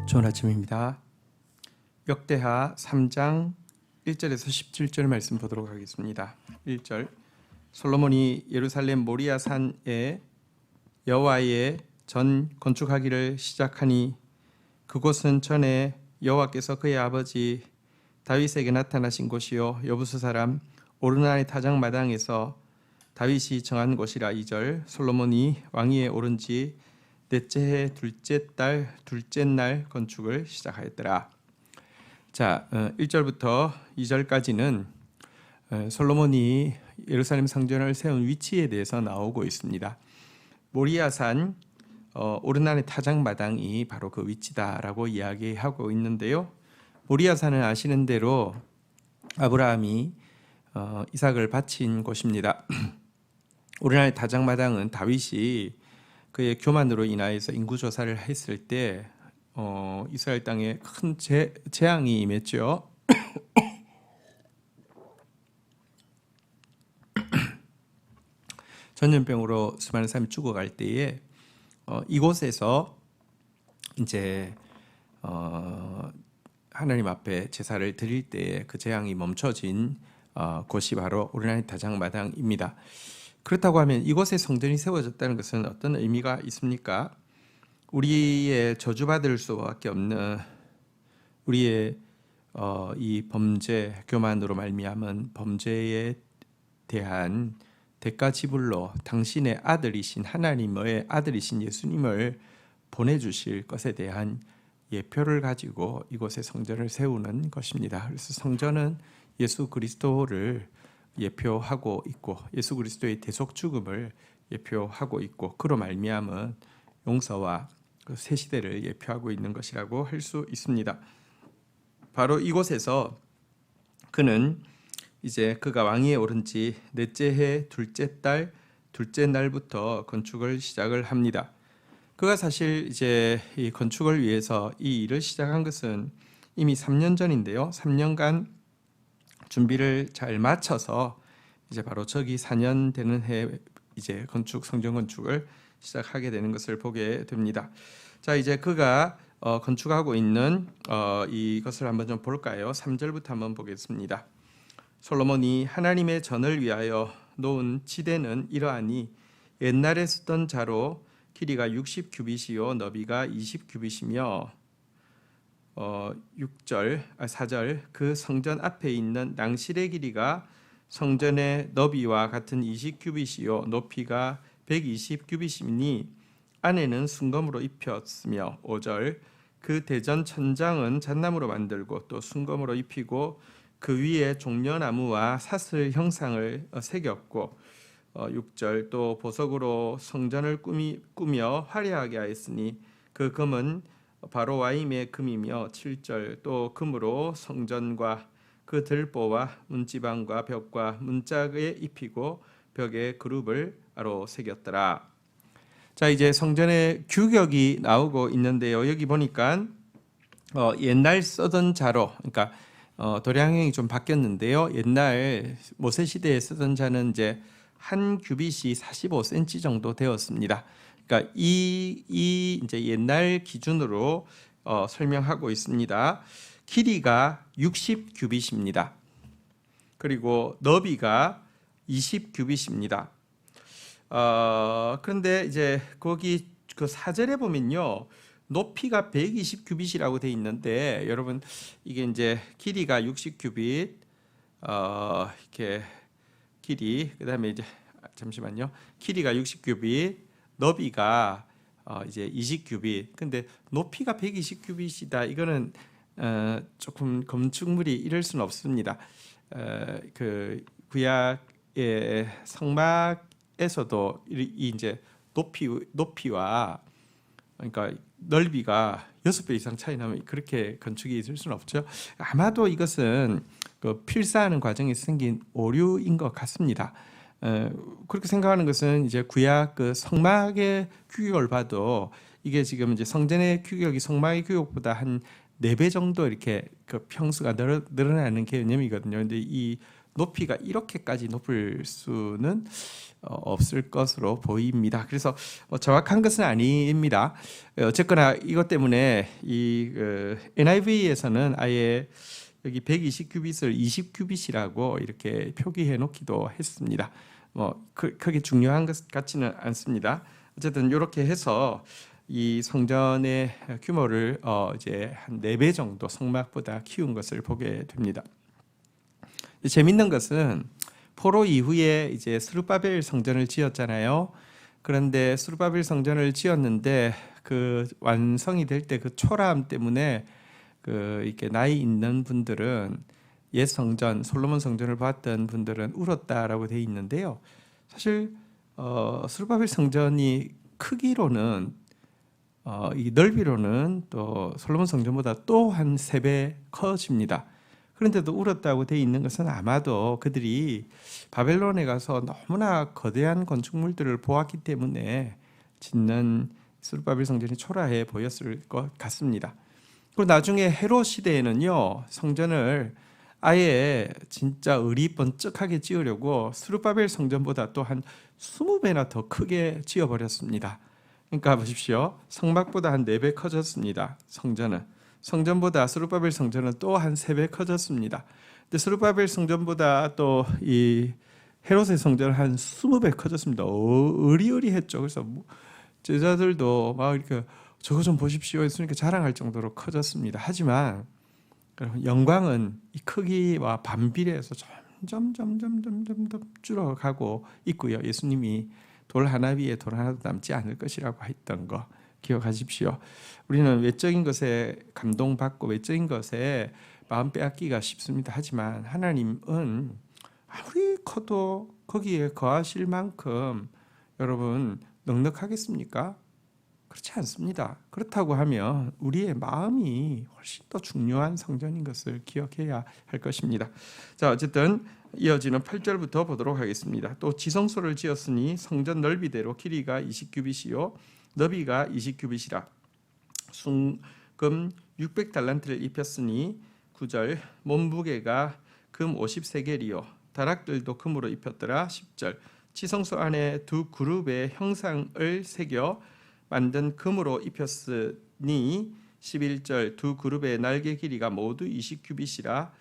좋은 아침입니다. 역대하 3장 1절에서 17절 말씀 보도록 하겠습니다. 1절 솔로몬이 예루살렘 모리아 산에 여호와의 전 건축하기를 시작하니 그곳은 전에 여호와께서 그의 아버지 다윗에게 나타나신 곳이요 여부수 사람 오르나의 타작 마당에서 다윗이 정한 곳이라. 2절 솔로몬이 왕위에 오른 지 넷째 해 둘째 달 둘째 날 건축을 시작하였더라. 자, 1절부터 2절까지는 솔로몬이 예루살렘 성전을 세운 위치에 대해서 나오고 있습니다. 모리아산 오르난의 타작 마당이 바로 그 위치다라고 이야기하고 있는데요. 모리아산은 아시는 대로 아브라함이 이삭을 바친 곳입니다. 오르난의 타작 마당은 다윗이 그의 교만으로 인하여서 인구 조사를 했을 때 이스라엘 땅에 큰 재앙이 임했죠. 전염병으로 수많은 사람이 죽어갈 때에 이곳에서 이제 하나님 앞에 제사를 드릴 때에 그 재앙이 멈춰진 곳이 바로 오르난 타작 마당입니다. 그렇다고 하면 이곳에 성전이 세워졌다는 것은 어떤 의미가 있습니까? 우리의 저주받을 수밖에 없는 우리의 이 범죄, 교만으로 말미암은 범죄에 대한 대가 지불로 당신의 아들이신 하나님의 아들이신 예수님을 보내주실 것에 대한 예표를 가지고 이곳에 성전을 세우는 것입니다. 그래서 성전은 예수 그리스도를 예표하고 있고 예수 그리스도의 대속 죽음을 예표하고 있고 그로 말미암은 용서와 그 새 시대를 예표하고 있는 것이라고 할 수 있습니다. 바로 이곳에서 그는 이제 그가 왕위에 오른 지 넷째 해 둘째 달 둘째 날부터 건축을 시작을 합니다. 그가 사실 이제 이 건축을 위해서 이 일을 시작한 것은 이미 3년 전인데요. 3년간 준비를 잘 마쳐서 이제 바로 저기 4년 되는 해 이제 성전 건축을 시작하게 되는 것을 보게 됩니다. 자, 이제 그가 건축하고 있는 이것을 한번 좀 볼까요? 3절부터 한번 보겠습니다. 솔로몬이 하나님의 전을 위하여 놓은 지대는 이러하니 옛날에 쓰던 자로 길이가 60규빗이요 너비가 20규빗이며 4절 그 성전 앞에 있는 낭실의 길이가 성전의 너비와 같은 20규빗이요 높이가 120규빗이니 안에는 순검으로 입혔으며 5절 그 대전 천장은 잣나무로 만들고 또 순검으로 입히고 그 위에 종려나무와 사슬 형상을 새겼고 6절 또 보석으로 성전을 꾸며 화려하게 하였으니 그 금은 바로 와임의 금이며 7절 또 금으로 성전과 그 들보와 문지방과 벽과 문짝에 입히고 벽에 그룹을 아로 새겼더라. 자, 이제 성전의 규격이 나오고 있는데요. 여기 보니까 옛날 쓰던 자로, 그러니까 도량형이 좀 바뀌었는데요. 옛날 모세 시대에 쓰던 자는 이제 한 규빗이 45cm 정도 되었습니다. 그러니까 이 이제 옛날 기준으로 설명하고 있습니다. 길이가 60규빗입니다. 그리고 너비가 20규빗입니다. 그런데 이제 거기 그 4절에 보면요. 높이가 120규빗이라고 돼 있는데 여러분 이게 이제 길이가 60규빗 이렇게 길이 그다음에 이제 잠시만요. 길이가 60규빗, 너비가 이제 20규빗. 근데 높이가 120규빗이다. 이거는 조금 건축물이 이럴 수는 없습니다. 그 구약의 성막에서도 이 이제 높이와 그러니까 넓이가 6배 이상 차이 나면 그렇게 건축이 있을 수는 없죠. 아마도 이것은 그 필사하는 과정에서 생긴 오류인 것 같습니다. 그렇게 생각하는 것은 이제 구약 그 성막의 규격을 봐도 이게 지금 이제 성전의 규격이 성막의 규격보다 한 4배 정도 이렇게 그 평수가 늘어나는 개념이거든요. 근데 이 높이가 이렇게까지 높을 수는 없을 것으로 보입니다. 그래서 정확한 것은 아닙니다. 어쨌거나 이것 때문에 이 NIV에서는 아예 여기 120규빗을 20규빗이라고 이렇게 표기해 놓기도 했습니다. 크게 중요한 것 같지는 않습니다. 어쨌든 이렇게 해서 이 성전의 규모를 이제 한 4배 정도 성막보다 키운 것을 보게 됩니다. 재밌는 것은 포로 이후에 이제 스룹바벨 성전을 지었잖아요. 그런데 스룹바벨 성전을 지었는데 그 완성이 될 때 그 초라함 때문에 이렇게 나이 있는 분들은 옛 성전 솔로몬 성전을 봤던 분들은 울었다라고 돼 있는데요. 사실 스룹바벨 성전이 크기로는 이 넓이로는 또 솔로몬 성전보다 또 한 3배 커집니다. 그런데도 울었다고 돼 있는 것은 아마도 그들이 바벨론에 가서 너무나 거대한 건축물들을 보았기 때문에 짓는 스룹바벨 성전이 초라해 보였을 것 같습니다. 그리고 나중에 헤롯 시대에는요, 성전을 아예 진짜 의리 번쩍하게 지으려고 스룹바벨 성전보다 또 한 20배나 더 크게 지어버렸습니다. 그러니까 보십시오. 성막보다 한 4배 커졌습니다. 성전보다 스룹바벨 성전은 또 한 3배 커졌습니다. 근데 스룹바벨 성전보다 또 이 헤롯의 성전은 한 20배 커졌습니다. 의리의리했죠. 그래서 제자들도 막 이렇게 저거 좀 보십시오 했으니까 자랑할 정도로 커졌습니다. 하지만 영광은 이 크기와 반비례해서 점점 줄어가고 있고요. 예수님이 돌 하나 위에 돌 하나도 남지 않을 것이라고 했던 거 기억하십시오. 우리는 외적인 것에 감동받고 외적인 것에 마음 빼앗기가 쉽습니다. 하지만 하나님은 아무리 커도 거기에 거하실 만큼 여러분 넉넉하겠습니까? 그렇지 않습니다. 그렇다고 하면 우리의 마음이 훨씬 더 중요한 성전인 것을 기억해야 할 것입니다. 자, 어쨌든 이어지는 8절부터 보도록 하겠습니다. 또 지성소를 지었으니 성전 넓이대로 길이가 20규빗이요 너비가 20규빗이라 순금 600달란트를 입혔으니 9절 몸무게가 금 50세겔이요 다락들도 금으로 입혔더라. 10절 지성소 안에 2 그룹의 형상을 새겨 만든 금으로 입혔으니 11절 2 그룹의 날개 길이가 모두 20규빗이라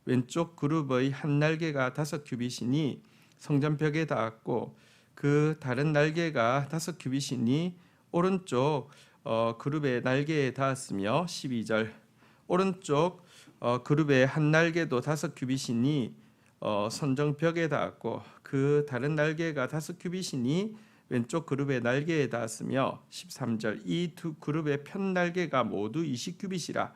왼쪽 그룹의 한 날개가 5규빗이니 성전벽에 닿았고 그 다른 날개가 5규빗이니 오른쪽 그룹의 날개에 닿았으며 12절 오른쪽 그룹의 한 날개도 5규빗이니 선정벽에 닿았고 그 다른 날개가 5규빗이니 왼쪽 그룹의 날개에 닿았으며 13절 이 2 그룹의 편 날개가 모두 20규빗이라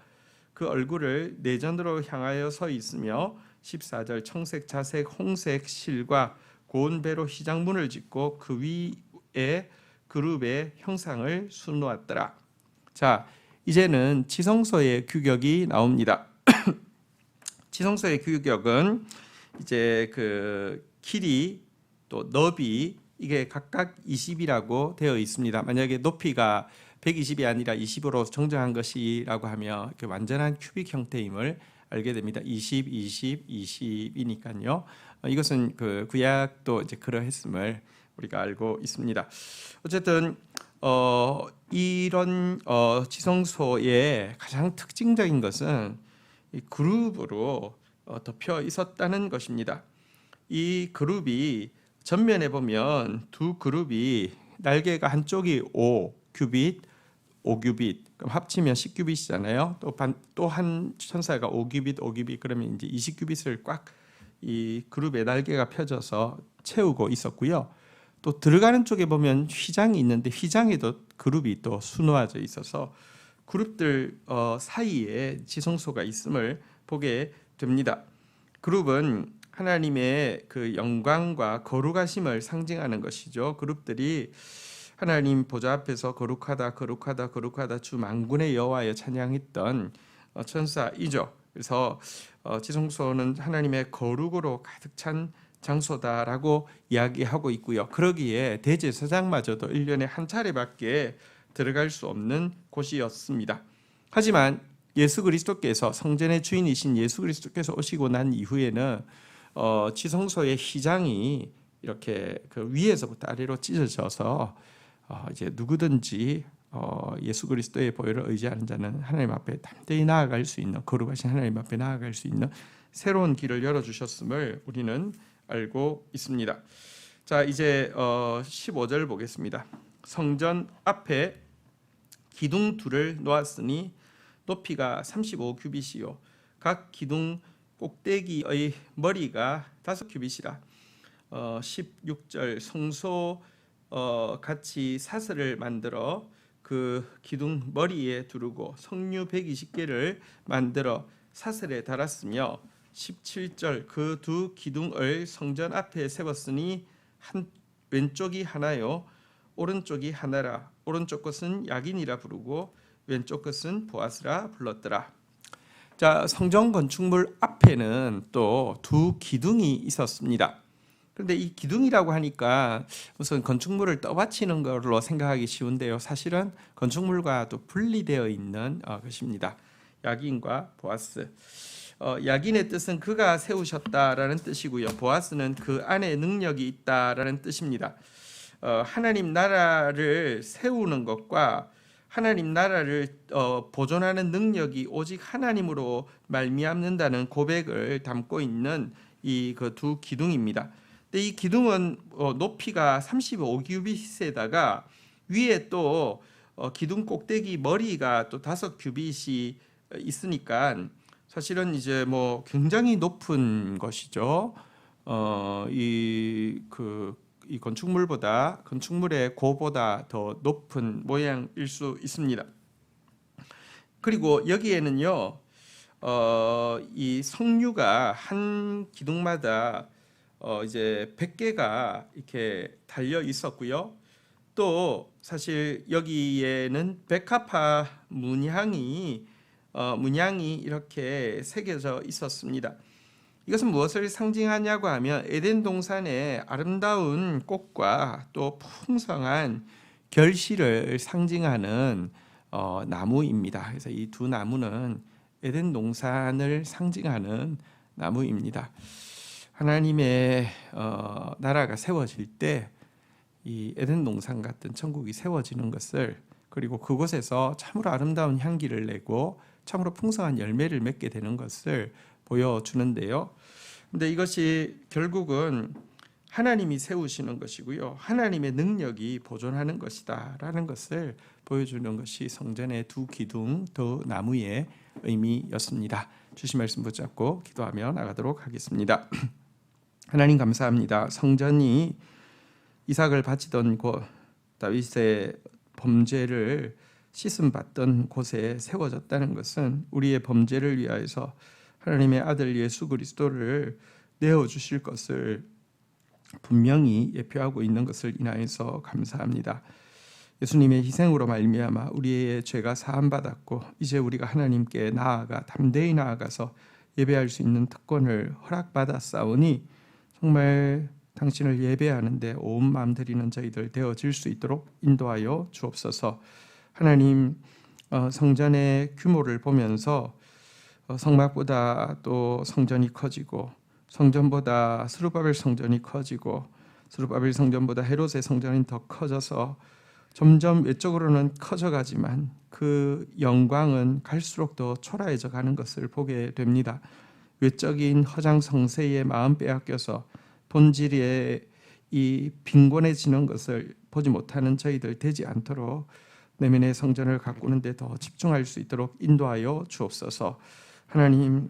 그 얼굴을 내전으로 향하여 서 있으며 14절 청색, 자색, 홍색 실과 고운 배로 휘장문을 짓고 그 위에 그룹의 형상을 수놓았더라. 자, 이제는 지성소의 규격이 나옵니다. 지성소의 규격은 이제 그 길이 또 너비 이게 각각 20이라고 되어 있습니다. 만약에 높이가 120이 아니라 20으로 정정한 것이라고 하면 그 완전한 큐빅 형태임을 알게 됩니다. 20, 20, 20이니까요. 이것은 그 구약도 이제 그러했음을 우리가 알고 있습니다. 어쨌든 이런 지성소의 가장 특징적인 것은 이 그룹으로 덮여 있었다는 것입니다. 이 그룹이 전면에 보면 2 그룹이 날개가 한쪽이 5규빗, 5규빗, 그럼 합치면 10규빗이잖아요. 또 한 천사가 5규빗, 5규빗 그러면 이제 20규빗을 꽉 이 그룹의 날개가 펴져서 채우고 있었고요. 또 들어가는 쪽에 보면 휘장이 있는데 휘장에도 그룹이 또 수놓아져 있어서 그룹들 사이에 지성소가 있음을 보게 됩니다. 그룹은 하나님의 그 영광과 거룩하심을 상징하는 것이죠. 그룹들이 하나님 보좌 앞에서 거룩하다 거룩하다 거룩하다 주 만군의 여호와여 찬양했던 천사이죠. 그래서 지성소는 하나님의 거룩으로 가득 찬 장소다라고 이야기하고 있고요. 그러기에 대제사장마저도 1년에 한 차례밖에 들어갈 수 없는 곳이었습니다. 하지만 예수 그리스도께서 성전의 주인이신 예수 그리스도께서 오시고 난 이후에는 지성소의 휘장이 이렇게 그 위에서부터 아래로 찢어져서 이제 누구든지 예수 그리스도의 보혈을 의지하는 자는 하나님 앞에 담대히 나아갈 수 있는, 거룩하신 하나님 앞에 나아갈 수 있는 새로운 길을 열어주셨음을 우리는 알고 있습니다. 자, 이제 15절 보겠습니다. 성전 앞에 기둥 둘을 놓았으니 높이가 35규빗이요 각 기둥 꼭대기의 머리가 5규빗이라. 16절 성소 같이 사슬을 만들어 그 기둥 머리에 두르고 석류 120개를 만들어 사슬에 달았으며 17절 그 두 기둥을 성전 앞에 세웠으니 왼쪽이 하나요 오른쪽이 하나라. 오른쪽 것은 야긴이라 부르고 왼쪽 것은 보아스라 불렀더라. 자, 성전 건축물 앞에는 또 두 기둥이 있었습니다. 그런데 이 기둥이라고 하니까 무슨 건축물을 떠받치는 걸로 생각하기 쉬운데요. 사실은 건축물과 또 분리되어 있는 것입니다. 야긴과 보아스. 야긴의 뜻은 그가 세우셨다라는 뜻이고요. 보아스는 그 안에 능력이 있다라는 뜻입니다. 하나님 나라를 세우는 것과 하나님 나라를 보존하는 능력이 오직 하나님으로 말미암는다는 고백을 담고 있는 이 그 두 기둥입니다. 근데 이 기둥은 높이가 35규빗에다가 위에 또 기둥 꼭대기 머리가 또 5규빗이 있으니까 사실은 이제 뭐 굉장히 높은 것이죠. 이 건축물의 고보다 더 높은 모양일 수 있습니다. 그리고 여기에는요, 이 석류가 한 기둥마다 이제 100개가 이렇게 달려 있었고요. 또 사실 여기에는 백합화 문양이 이렇게 새겨져 있었습니다. 이것은 무엇을 상징하냐고 하면 에덴 동산의 아름다운 꽃과 또 풍성한 결실을 상징하는 나무입니다. 그래서 이 두 나무는 에덴 동산을 상징하는 나무입니다. 하나님의 나라가 세워질 때 이 에덴 동산 같은 천국이 세워지는 것을, 그리고 그곳에서 참으로 아름다운 향기를 내고 참으로 풍성한 열매를 맺게 되는 것을 보여주는데요. 근데 이것이 결국은 하나님이 세우시는 것이고요. 하나님의 능력이 보존하는 것이다라는 것을 보여주는 것이 성전의 두 기둥, 두 나무의 의미였습니다. 주신 말씀 붙잡고 기도하며 나가도록 하겠습니다. 하나님 감사합니다. 성전이 이삭을 바치던 곳, 다윗의 범죄를 씻음받던 곳에 세워졌다는 것은 우리의 범죄를 위하여서 하나님의 아들 예수 그리스도를 내어주실 것을 분명히 예표하고 있는 것을 인하여서 감사합니다. 예수님의 희생으로 말미암아 우리의 죄가 사함받았고 이제 우리가 하나님께 담대히 나아가서 예배할 수 있는 특권을 허락받았사오니 정말 당신을 예배하는데 온 마음 드리는 저희들 되어질 수 있도록 인도하여 주옵소서. 하나님, 성전의 규모를 보면서 성막보다 또 성전이 커지고 성전보다 스룹바벨 성전이 커지고 스룹바벨 성전보다 헤롯의 성전이 더 커져서 점점 외적으로는 커져가지만 그 영광은 갈수록 더 초라해져 가는 것을 보게 됩니다. 외적인 허장성세의 마음 빼앗겨서 본질의 이 빈곤해지는 것을 보지 못하는 저희들 되지 않도록 내면의 성전을 가꾸는 데 더 집중할 수 있도록 인도하여 주옵소서. 하나님,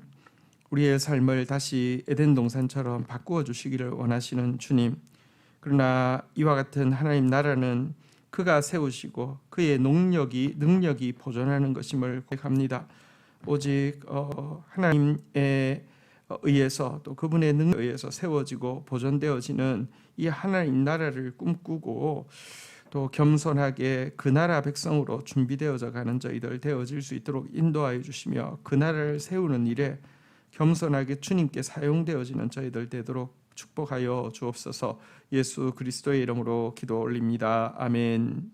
우리의 삶을 다시 에덴 동산처럼 바꾸어 주시기를 원하시는 주님, 그러나 이와 같은 하나님 나라는 그가 세우시고 그의 능력이 보존하는 것임을 고백합니다. 오직 하나님의 의해서 또 그분의 능력에 의해서 세워지고 보존되어지는 이 하나님 나라를 꿈꾸고 또 겸손하게 그 나라 백성으로 준비되어져 가는 저희들 되어질 수 있도록 인도하여 주시며 그 나라를 세우는 일에 겸손하게 주님께 사용되어지는 저희들 되도록 축복하여 주옵소서. 예수 그리스도의 이름으로 기도 올립니다. 아멘.